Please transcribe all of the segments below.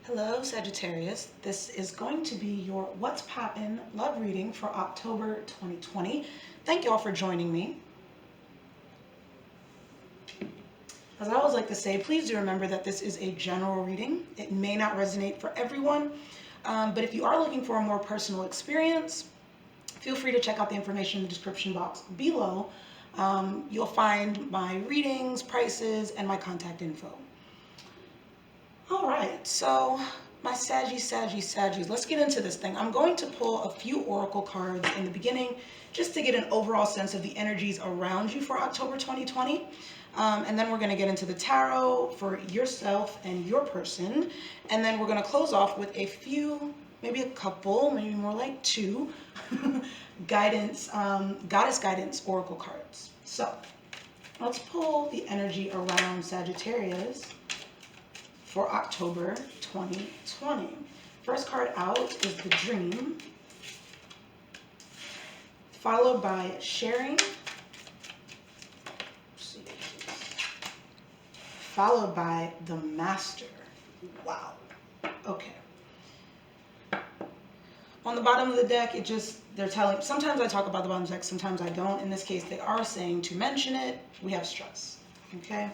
Hello, Sagittarius. This is going to be your What's Poppin' love reading for October 2020. Thank you all for joining me. As I always like to say, please do remember that this is a general reading. It may not resonate for everyone, but if you are looking for a more personal experience, feel free to check out the information in the description box below. You'll find my readings, prices, and my contact info. All right, so my Saggies, let's get into this thing. I'm going to pull a few oracle cards in the beginning just to get an overall sense of the energies around you for October 2020. And then we're going to get into the tarot for yourself and your person. And then we're going to close off with a few, maybe a couple, maybe more like two, goddess guidance oracle cards. So let's pull the energy around Sagittarius for October 2020. First card out is the Dream, followed by Sharing, followed by the Master. Wow. Okay. On the bottom of the deck, they're telling, sometimes I talk about the bottom of the deck, sometimes I don't. In this case, they are saying to mention it. We have stress. Okay.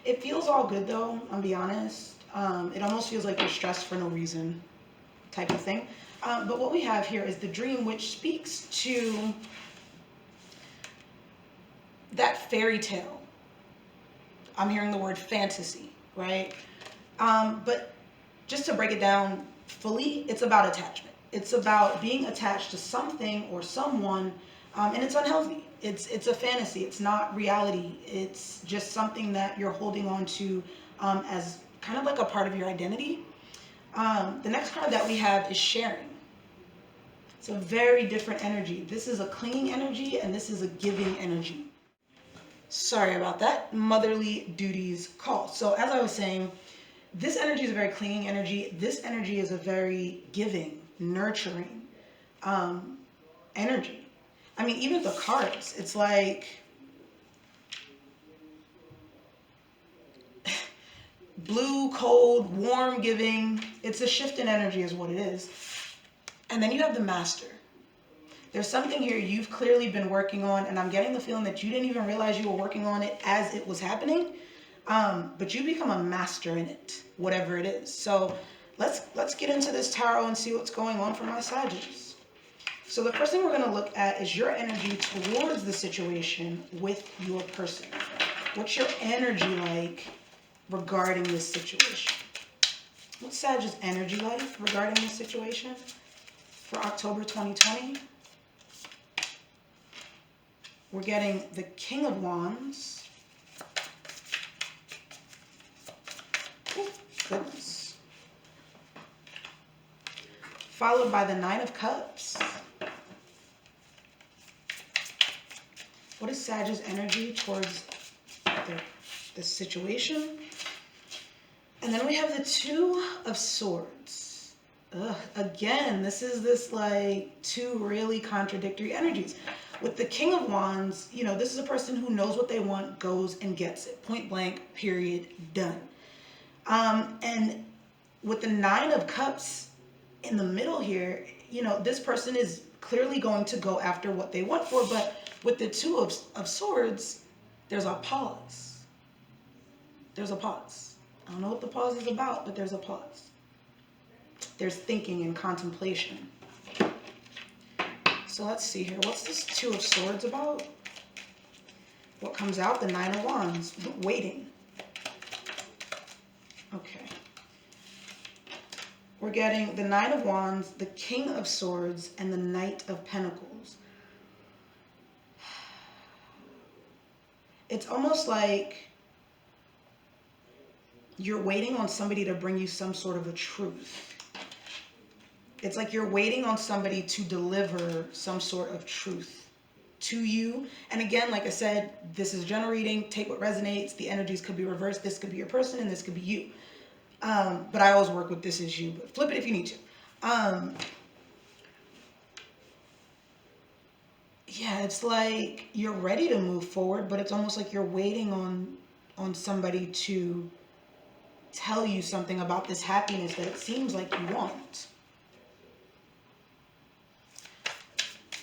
It feels all good though, I'll be honest. It almost feels like you're stressed for no reason type of thing. But what we have here is the Dream, which speaks to that fairy tale. I'm hearing the word fantasy, right? But just to break it down fully, it's about attachment. It's about being attached to something or someone, and it's unhealthy. It's a fantasy. It's not reality. It's just something that you're holding on to as kind of like a part of your identity. The next card that we have is Sharing. It's a very different energy. This is a clinging energy, and this is a giving energy. Sorry about that. Motherly duties call. So as I was saying, this energy is a very clinging energy. This energy is a very giving, nurturing energy. I mean, even the cards, it's like blue, cold, warm, giving. It's a shift in energy is what it is. And then you have the Master. There's something here you've clearly been working on, and I'm getting the feeling that you didn't even realize you were working on it as it was happening. But you become a master in it, whatever it is. So let's get into this tarot and see what's going on for my Sagittarius. So the first thing we're going to look at is your energy towards the situation with your person. What's your energy like regarding this situation? What's Sag's energy like regarding this situation for October 2020? We're getting the King of Wands. Oh, goodness. Followed by the Nine of Cups. What is Sag's energy towards the situation? And then we have the Two of Swords. Again, this is like two really contradictory energies. With the King of Wands, you know, this is a person who knows what they want, goes and gets it. Point blank, period, done. And with the Nine of Cups in the middle here, you know, this person is clearly going to go after what they want for, but with the Two of Swords, there's a pause. There's a pause. I don't know what the pause is about, but there's a pause. There's thinking and contemplation. So let's see here. What's this Two of Swords about? What comes out? The Nine of Wands. Waiting. Okay. We're getting the Nine of Wands, the King of Swords, and the Knight of Pentacles. It's almost like you're waiting on somebody to bring you some sort of a truth. It's like you're waiting on somebody to deliver some sort of truth to you. And again, like I said, this is general reading. Take what resonates. The energies could be reversed. This could be your person and this could be you. But I always work with this is you. But flip it if you need to. Yeah, it's like you're ready to move forward, but it's almost like you're waiting on somebody to tell you something about this happiness that it seems like you want.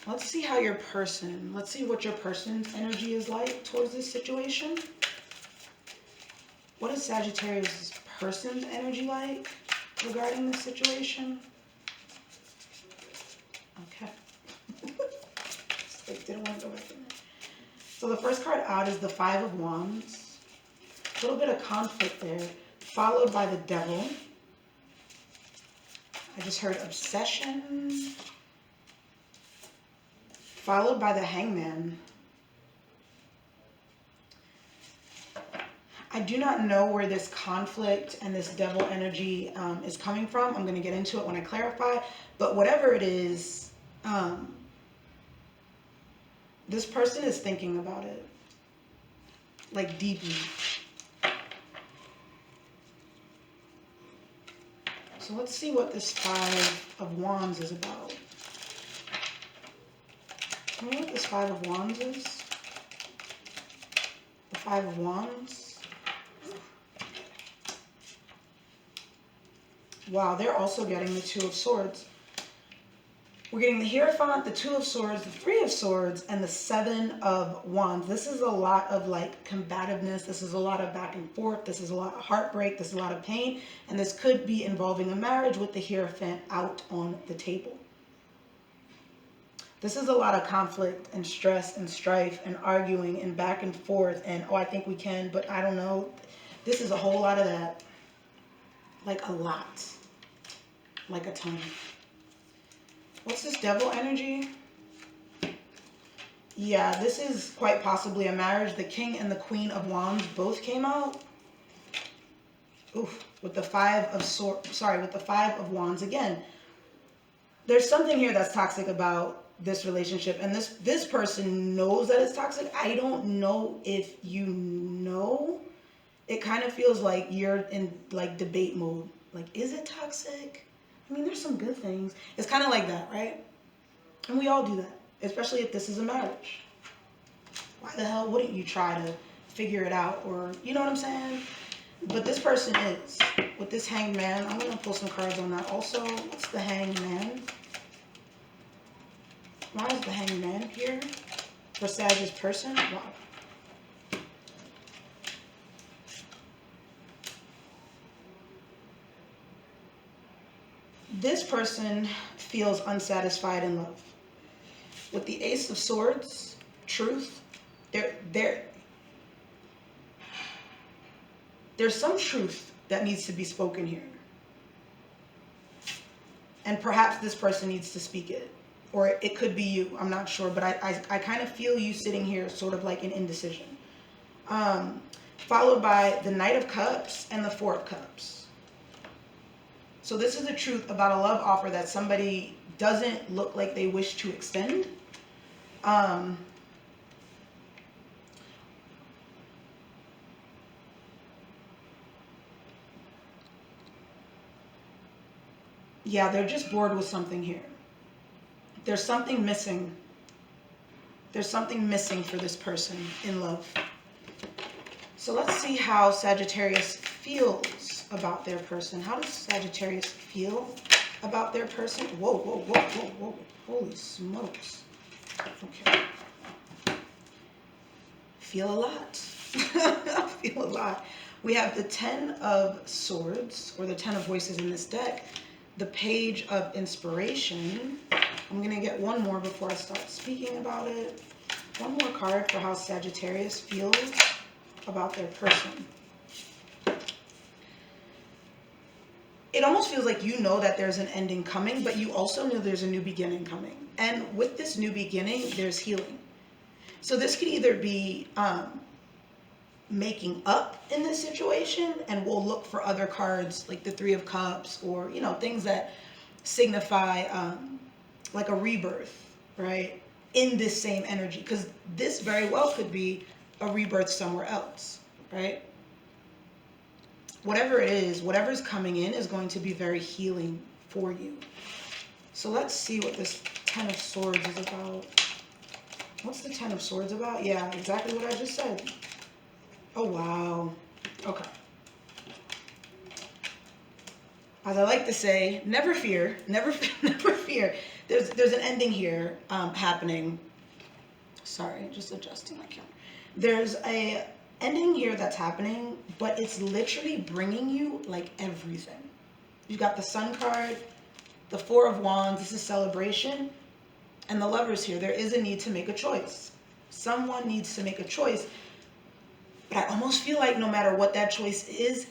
Let's see how your person, let's see what your person's energy is like towards this situation. What is Sagittarius' person's energy like regarding this situation? Okay. Just didn't want to go back in there. So the first card out is the Five of Wands. A little bit of conflict there, followed by the Devil. I just heard obsession, followed by the Hangman. I do not know where this conflict and this devil energy is coming from. I'm going to get into it when I clarify. But whatever it is, this person is thinking about it, like deeply. So let's see what this Five of Wands is about. Tell me what this Five of Wands is. The Five of Wands. Wow, they're also getting the Two of Swords. We're getting the Hierophant, the Two of Swords, the Three of Swords, and the Seven of Wands. This is a lot of like combativeness. This is a lot of back and forth. This is a lot of heartbreak. This is a lot of pain. And this could be involving a marriage with the Hierophant out on the table. This is a lot of conflict and stress and strife and arguing and back and forth and, oh, I think we can, but I don't know. This is a whole lot of that. Like a lot. Like a ton. What's this devil energy? Yeah, this is quite possibly a marriage. The King and the Queen of Wands both came out. Oof, with the Five of Swords, with the Five of Wands again. There's something here that's toxic about this relationship, and this person knows that it's toxic. I don't know if you know. It kind of feels like you're in like debate mode. Like, is it toxic? I mean, there's some good things. It's kind of like that, right? And we all do that, especially if this is a marriage. Why the hell wouldn't you try to figure it out? Or, you know what I'm saying? But this person is. With this Hangman, I'm going to pull some cards on that. Also, what's the Hangman? Why is the Hangman here? For Sag's person? Wow. This person feels unsatisfied in love. With the Ace of Swords, truth, there's some truth that needs to be spoken here. And perhaps this person needs to speak it. Or it could be you, I'm not sure. But I kind of feel you sitting here sort of like in indecision. Followed by the Knight of Cups and the Four of Cups. So this is the truth about a love offer that somebody doesn't look like they wish to extend. Yeah, they're just bored with something here. There's something missing. There's something missing for this person in love. So let's see how Sagittarius feels about their person. How does Sagittarius feel about their person? Whoa, whoa, whoa, whoa, whoa. Holy smokes. Okay. Feel a lot. Feel a lot. We have the Ten of Swords, or the Ten of Voices in this deck. The Page of Inspiration. I'm going to get one more before I start speaking about it. One more card for how Sagittarius feels about their person. It almost feels like you know that there's an ending coming, but you also know there's a new beginning coming. And with this new beginning, there's healing. So this could either be making up in this situation, and we'll look for other cards like the Three of Cups, or, you know, things that signify like a rebirth, right? In this same energy, because this very well could be a rebirth somewhere else, right? Whatever it is, whatever's coming in is going to be very healing for you. So let's see what this Ten of Swords is about. What's the Ten of Swords about? Yeah, exactly what I just said. Oh, wow. Okay. as I like to say, never fear, never, never fear. There's an ending here happening. Sorry, just adjusting my camera. There's a ending here that's happening, but it's literally bringing you like everything. You've got the Sun card, the Four of Wands. This is celebration, and the Lovers here. There is a need to make a choice. Someone needs to make a choice, but I almost feel like no matter what that choice is,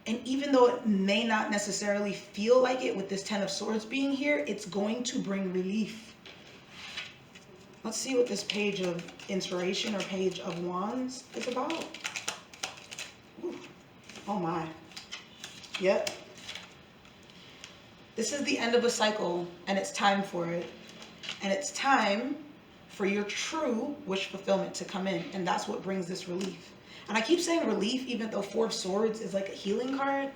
and even though it may not necessarily feel like it with this Ten of Swords being here, it's going to bring relief. Let's see what this Page of Inspiration or Page of Wands is about. Ooh. Oh my. Yep. This is the end of a cycle, and it's time for it. And it's time for your true wish fulfillment to come in, and that's what brings this relief. And I keep saying relief, even though Four of Swords is like a healing card,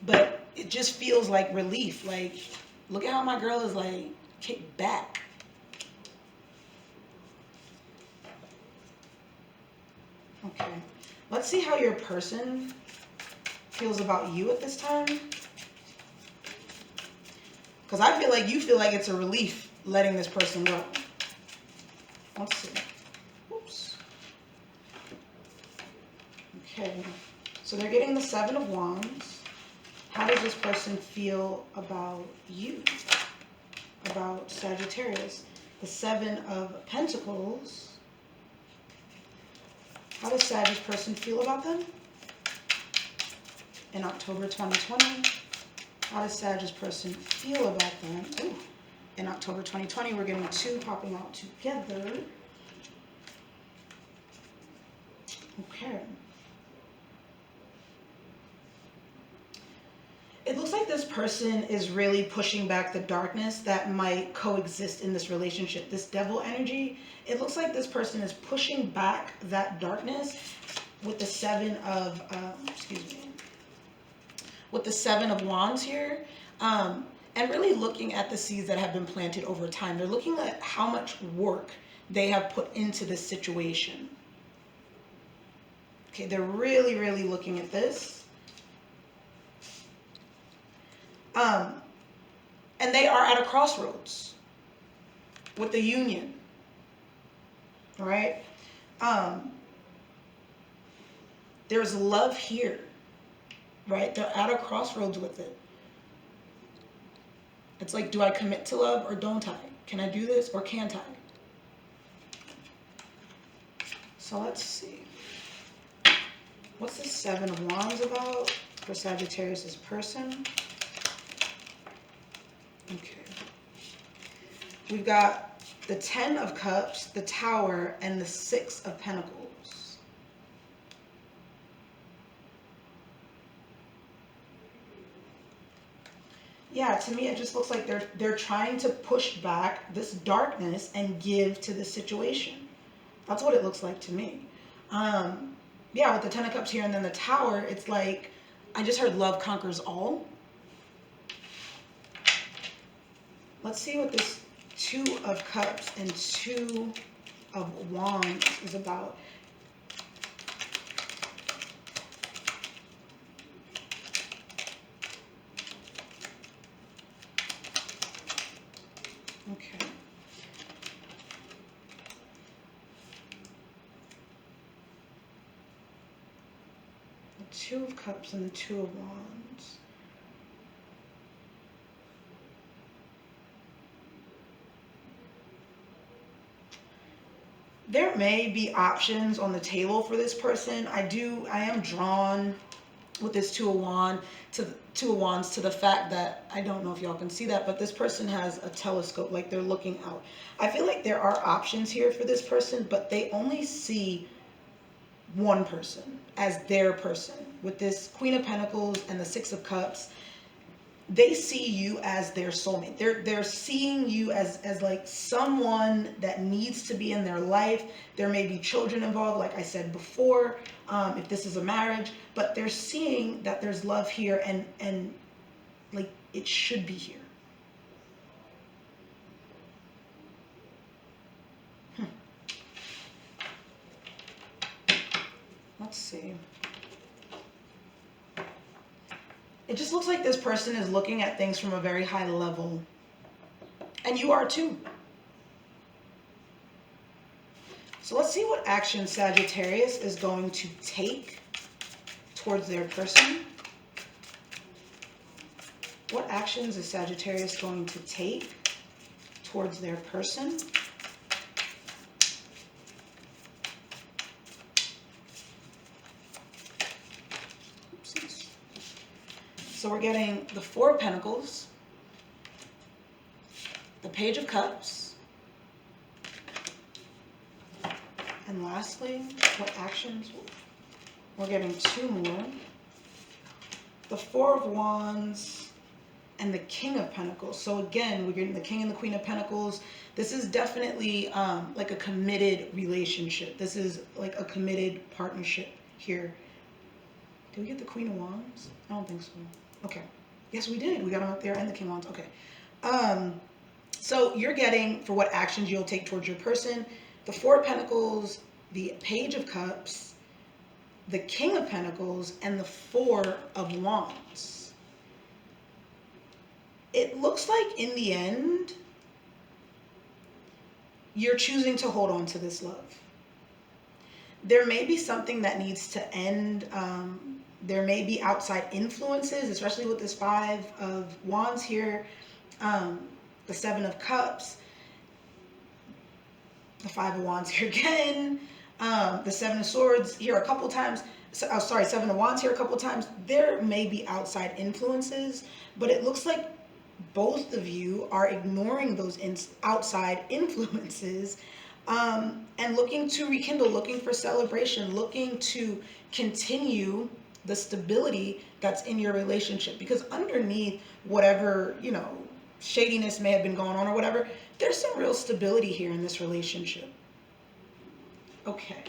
but it just feels like relief. Like, look at how my girl is like kicked back. Okay, let's see how your person feels about you at this time. Because I feel like you feel like it's a relief letting this person go. Let's see. Oops. Okay, so they're getting the Seven of Wands. How does this person feel about you? About Sagittarius? The Seven of Pentacles. How does Sagittarius person feel about them? In October 2020. How does Sagittarius person feel about them? Ooh. In October 2020, we're getting two popping out together. Okay. It looks like this person is really pushing back the darkness that might coexist in this relationship. This devil energy, it looks like this person is pushing back that darkness with the Seven of, with the Seven of Wands here. And really looking at the seeds that have been planted over time. They're looking at how much work they have put into this situation. Okay, they're really, really looking at this. And they are at a crossroads with the union. All right? There's love here, right? They're at a crossroads with it. It's like, do I commit to love or don't I? Can I do this or can't I? So let's see. What's the Seven of Wands about for Sagittarius' person? Okay. We've got the Ten of Cups, the Tower, and the Six of Pentacles. Yeah, to me, it just looks like they're trying to push back this darkness and give to the situation. That's what it looks like to me. Yeah, with the Ten of Cups here and then the Tower, it's like, I just heard love conquers all. Let's see what this Two of Cups and Two of Wands is about. Okay. The Two of Cups and the Two of Wands. There may be options on the table for this person. I am drawn with this Two of Wands to the fact that, I don't know if y'all can see that, but this person has a telescope, like they're looking out. I feel like there are options here for this person, but they only see one person as their person. With this Queen of Pentacles and the Six of Cups, they see you as their soulmate. They're seeing you as like someone that needs to be in their life. There may be children involved, like I said before, if this is a marriage, but they're seeing that there's love here and like it should be here. Let's see. It just looks like this person is looking at things from a very high level. And you are too. So let's see what action Sagittarius is going to take towards their person. What actions is Sagittarius going to take towards their person? Oopsies. So we're getting the Four of Pentacles, the Page of Cups, and lastly, what actions? We're getting two more. The Four of Wands and the King of Pentacles. So again, we're getting the King and the Queen of Pentacles. This is definitely like a committed relationship. This is like a committed partnership here. Did we get the Queen of Wands? I don't think so. Okay. Yes, we did. We got them up there and the King of Wands. Okay. So you're getting, for what actions you'll take towards your person, the Four of Pentacles, the Page of Cups, the King of Pentacles, and the Four of Wands. It looks like in the end, you're choosing to hold on to this love. There may be something that needs to end. There may be outside influences, especially with this Five of Wands here, the Seven of Cups, the Five of Wands here again, the Seven of Swords here a couple times. Seven of Wands here a couple times. There may be outside influences, but it looks like both of you are ignoring those outside influences and looking to rekindle, looking for celebration, looking to continue the stability that's in your relationship. Because underneath whatever, shadiness may have been going on or whatever, there's some real stability here in this relationship. Okay.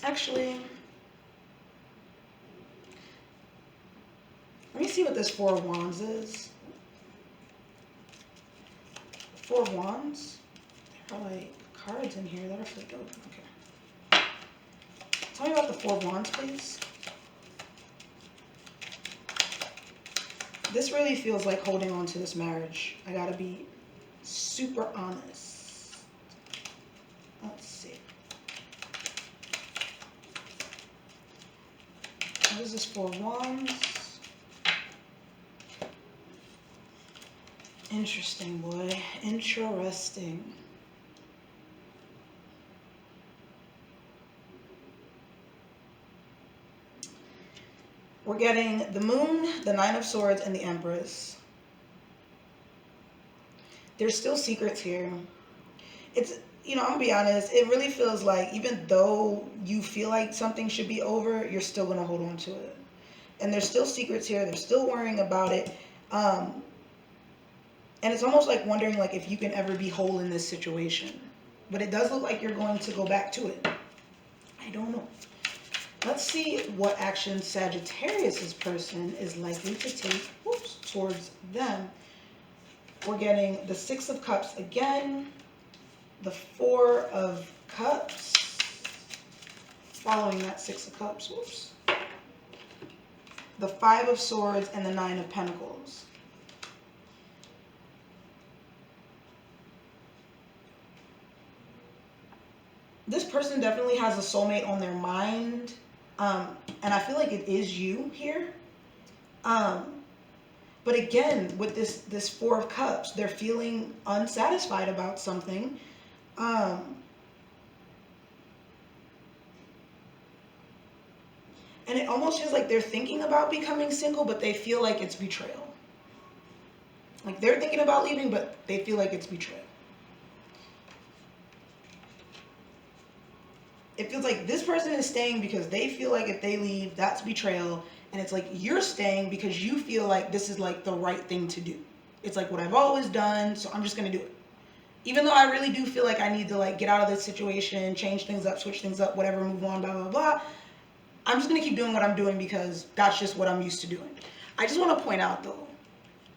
Actually, let me see what this Four of Wands is. Four of Wands? There are like cards in here that are flipped open. Okay. Tell me about the Four of Wands, please. This really feels like holding on to this marriage. I gotta be super honest. Let's see. What is this Four of Wands? Interesting, boy. Interesting. We're getting the Moon, the Nine of Swords, and the Empress. There's still secrets here. It's, I'm gonna be honest, it really feels like even though you feel like something should be over, you're still gonna hold on to it. And there's still secrets here. They're still worrying about it. And it's almost like wondering like if you can ever be whole in this situation. But it does look like you're going to go back to it. I don't know. Let's see what action Sagittarius's person is likely to take towards them. We're getting the Six of Cups again, the Four of Cups, following that Six of Cups, the Five of Swords, and the Nine of Pentacles. This person definitely has a soulmate on their mind. And I feel like it is you here. But again, with this Four of Cups, they're feeling unsatisfied about something. And it almost feels like they're thinking about becoming single, but they feel like it's betrayal. Like they're thinking about leaving, but they feel like it's betrayal. It feels like this person is staying because they feel like if they leave, that's betrayal. And it's like you're staying because you feel like this is like the right thing to do. It's like what I've always done, so I'm just going to do it. Even though I really do feel like I need to like get out of this situation, change things up, switch things up, whatever, move on, blah, blah, blah. I'm just going to keep doing what I'm doing because that's just what I'm used to doing. I just want to point out though,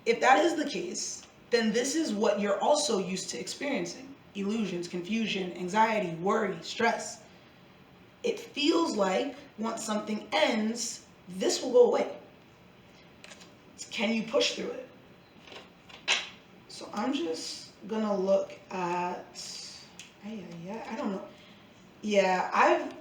if that is the case, then this is what you're also used to experiencing. Illusions, confusion, anxiety, worry, stress. It feels like once something ends, this will go away. Can you push through it? So I'm just gonna look at, I don't know. Yeah, I've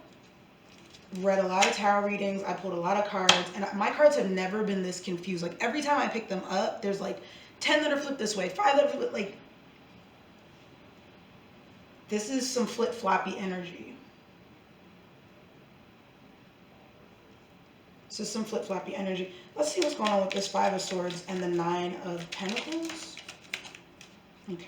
read a lot of tarot readings. I pulled a lot of cards, and my cards have never been this confused. Like every time I pick them up, there's like 10 that are flipped this way, 5 that are flipped, like, this is some flip-floppy energy. This is some flip-floppy energy. Let's see what's going on with this 5 of Swords and the 9 of Pentacles. Okay.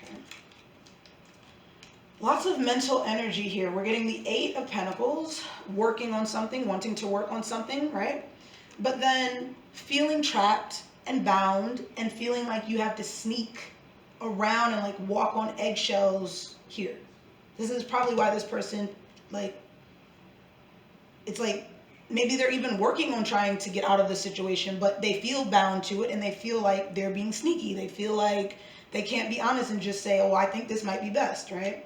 Lots of mental energy here. We're getting the 8 of Pentacles, working on something, wanting to work on something, right? But then feeling trapped and bound and feeling like you have to sneak around and like walk on eggshells here. This is probably why this person, like, it's like maybe they're even working on trying to get out of the situation, but they feel bound to it and they feel like they're being sneaky. They feel like they can't be honest and just say, oh, I think this might be best, right?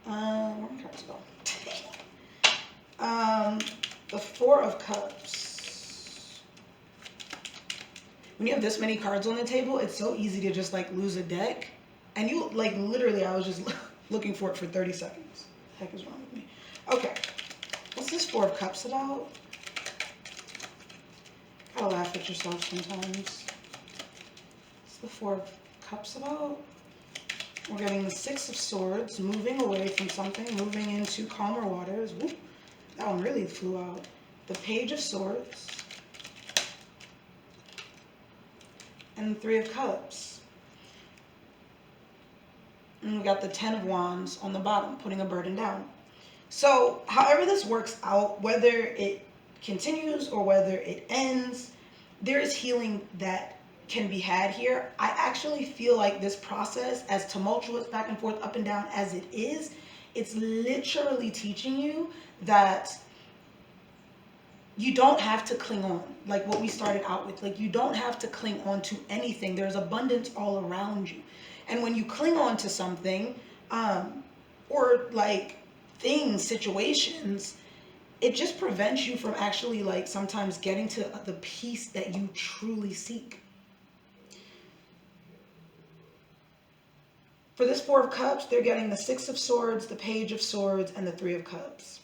Where my cards go? The 4 of Cups. When you have this many cards on the table, it's so easy to just like lose a deck. And you, like, literally, I was just looking for it for 30 seconds. The heck is wrong with me? Okay. What's this 4 of Cups about? Gotta laugh at yourself sometimes. What's the 4 of Cups about? We're getting the 6 of Swords, moving away from something, moving into calmer waters. Whoop, that one really flew out. The Page of Swords. And the 3 of Cups. And we got the 10 of Wands on the bottom, putting a burden down. So however this works out, whether it continues or whether it ends, there is healing that can be had here. I actually feel like this process, as tumultuous back and forth, up and down as it is, it's literally teaching you that you don't have to cling on, like what we started out with. Like, you don't have to cling on to anything. There's abundance all around you. And when you cling on to something, or like things, situations, it just prevents you from actually like sometimes getting to the peace that you truly seek. For this 4 of Cups, they're getting the 6 of Swords, the Page of Swords, and the 3 of Cups.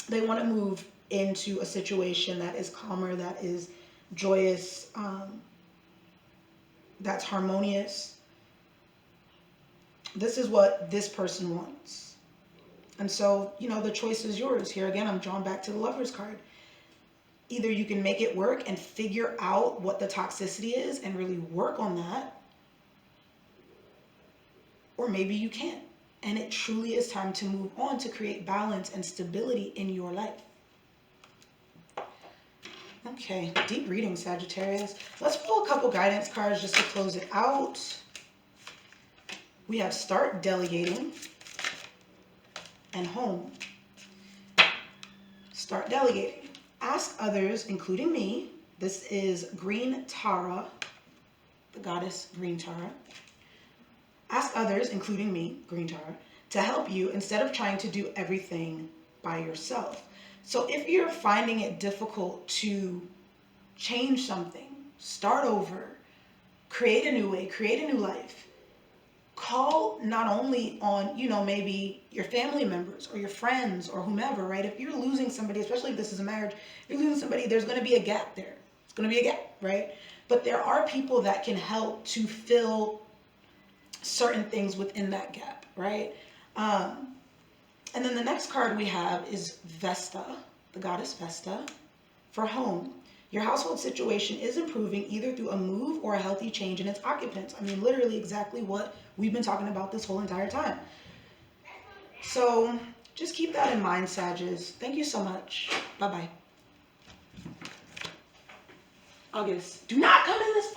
They want to move into a situation that is calmer, that is joyous, that's harmonious. This is what this person wants. And so, you know, the choice is yours. Here again, I'm drawn back to the Lover's card. Either you can make it work and figure out what the toxicity is and really work on that, or maybe you can't. And it truly is time to move on to create balance and stability in your life. Okay, deep reading, Sagittarius. Let's pull a couple guidance cards just to close it out. We have Start Delegating and Home. Start delegating. Ask others, including me. This is Green Tara, the goddess Green Tara. Ask others, including me, Green Tara, to help you instead of trying to do everything by yourself. So if you're finding it difficult to change something, start over, create a new way, create a new life, call not only on, you know, maybe your family members or your friends or whomever, right? If you're losing somebody, especially if this is a marriage, if you're losing somebody, there's going to be a gap there. It's going to be a gap, right? But there are people that can help to fill certain things within that gap, right? And then the next card we have is Vesta, the goddess Vesta, for home. Your household situation is improving either through a move or a healthy change in its occupants. I mean, literally exactly what we've been talking about this whole entire time. So just keep that in mind, Sagittarius. Thank you so much. Bye-bye. August, do not come in this